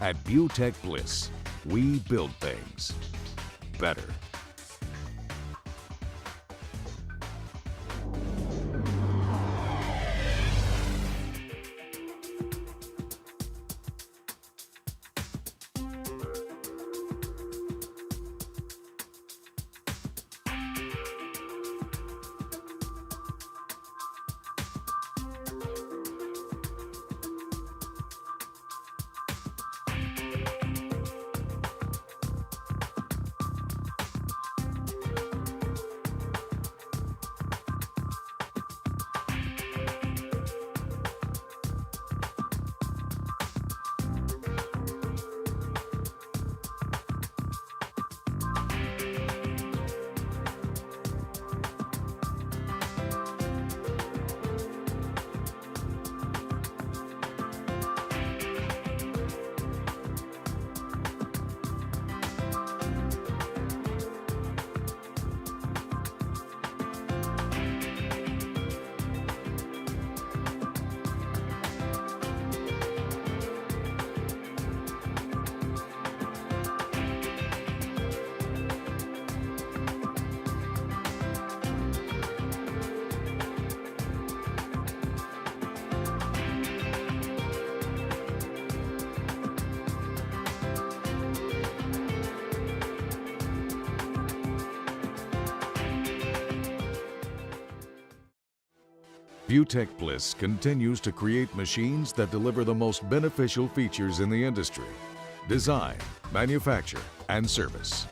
At Butech Bliss, we build things better. Butech Bliss continues to create machines that deliver the most beneficial features in the industry: design, manufacture, and service.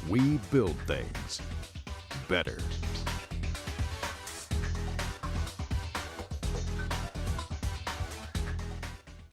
We build things better.